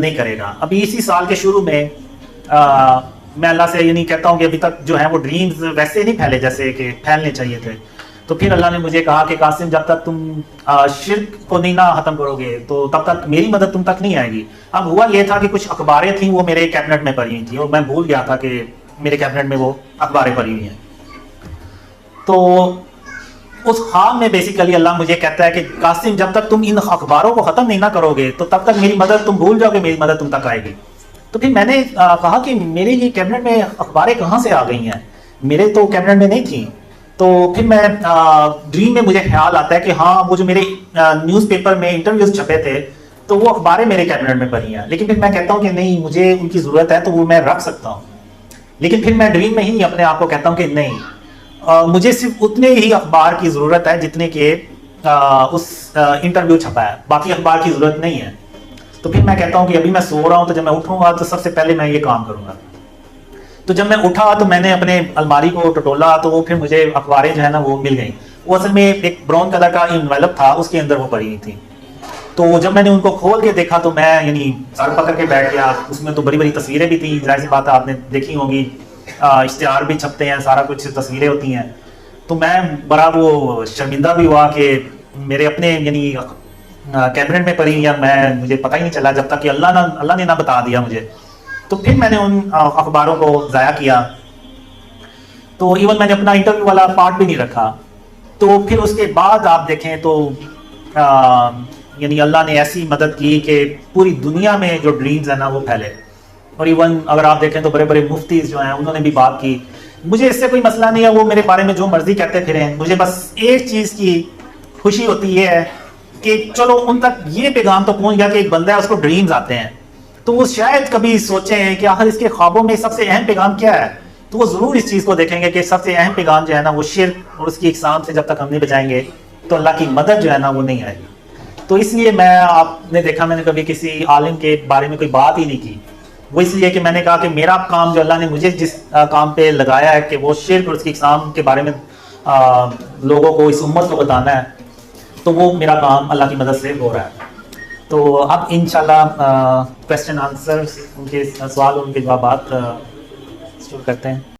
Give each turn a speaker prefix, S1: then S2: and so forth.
S1: نہیں کرے گا. ابھی اسی سال کے شروع میں میں اللہ سے یعنی کہتا ہوں کہ ابھی تک جو ہے وہ ڈریمز ویسے نہیں پھیلے جیسے کہ پھیلنے چاہیے تھے. تو پھر اللہ نے مجھے کہا کہ قاسم جب تک تم شرک کو نہیں نہ ختم کرو گے تو تب تک میری مدد تم تک نہیں آئے گی. اب ہوا یہ تھا کہ کچھ اخباریں تھیں وہ میرے کیبنٹ میں پڑی ہوئی تھیں اور میں بھول گیا تھا کہ میرے کیبنٹ میں وہ اخباریں پڑی ہوئی ہیں. تو اس خواب میں بیسیکلی اللہ مجھے کہتا ہے کہ قاسم جب تک تم ان اخباروں کو ختم نہیں نہ کرو گے تو تب تک میری مدد تم بھول جاؤ گے, میری مدد تم تک آئے گی. تو پھر میں نے کہا کہ میرے یہ کیبنٹ میں اخباریں کہاں سے آ گئی ہیں, میرے تو کیبنٹ میں نہیں تھیں. تو پھر میں ڈریم میں مجھے خیال آتا ہے کہ ہاں وہ جو میرے نیوز پیپر میں انٹرویوز چھپے تھے تو وہ اخباریں میرے کیبنٹ میں پڑی ہیں. لیکن پھر میں کہتا ہوں کہ نہیں, مجھے ان کی ضرورت ہے تو وہ میں رکھ سکتا ہوں. لیکن پھر میں ڈریم میں ہی اپنے آپ کو کہتا ہوں کہ نہیں, مجھے صرف اتنے ہی اخبار کی ضرورت ہے جتنے کہ اس انٹرویو چھپا ہے, باقی اخبار کی ضرورت نہیں ہے. تو پھر میں کہتا ہوں کہ ابھی میں سو رہا ہوں تو جب میں اٹھوں گا تو سب سے پہلے میں یہ کام کروں گا. تو جب میں اٹھا تو میں نے اپنے الماری کو ٹٹولا تو وہ پھر مجھے اخباریں جو ہے نا وہ مل گئیں. وہ اصل میں ایک براؤن کلر کا انویلپ تھا, اس کے اندر وہ پڑی ہوئی تھی. تو جب میں نے ان کو کھول کے دیکھا تو میں یعنی سر پکڑ کے بیٹھ گیا. اس میں تو بڑی بڑی تصویریں بھی تھیں, ظاہر سی بات ہے آپ نے دیکھی ہوں گی, اشتہار بھی چھپتے ہیں, سارا کچھ تصویریں ہوتی ہیں. تو میں بڑا وہ شرمندہ بھی ہوا کہ میرے اپنے یعنی کیبنٹ میں پڑی یا مجھے پتہ ہی نہیں چلا جب تک کہ اللہ نے نہ بتا دیا مجھے. تو پھر میں نے ان اخباروں کو ضائع کیا. تو ایون میں نے اپنا انٹرویو والا پارٹ بھی نہیں رکھا. تو پھر اس کے بعد آپ دیکھیں تو یعنی اللہ نے ایسی مدد کی کہ پوری دنیا میں جو ڈریمز ہیں نا وہ پھیلے. اور ایون اگر آپ دیکھیں تو بڑے بڑے مفتیز جو ہیں انہوں نے بھی بات کی. مجھے اس سے کوئی مسئلہ نہیں ہے, وہ میرے بارے میں جو مرضی کہتے پھریں. مجھے بس ایک چیز کی خوشی ہوتی یہ ہے کہ چلو ان تک یہ پیغام تو پہنچ گیا کہ ایک بندہ ہے اس کو ڈریمز آتے ہیں. تو وہ شاید کبھی سوچیں کہ آخر اس کے خوابوں میں سب سے اہم پیغام کیا ہے. تو وہ ضرور اس چیز کو دیکھیں گے کہ سب سے اہم پیغام جو ہے نا وہ شرک اور اس کی اقسام سے جب تک ہم نہیں بچائیں گے تو اللہ کی مدد جو ہے نا وہ نہیں آئے گی. تو اس لیے آپ نے دیکھا میں نے کبھی کسی عالم کے بارے میں کوئی بات ہی نہیں کی. وہ اس لیے کہ میں نے کہا کہ میرا کام جو اللہ نے مجھے جس کام پہ لگایا ہے کہ وہ شرک اور اس کی اقسام کے بارے میں لوگوں کو, اس امت کو بتانا ہے, تو وہ میرا کام اللہ کی مدد سے ہو رہا ہے. تو اب انشاءاللہ کویسچن آنسر, ان کے سوال اور ان کے جوابات شروع کرتے ہیں.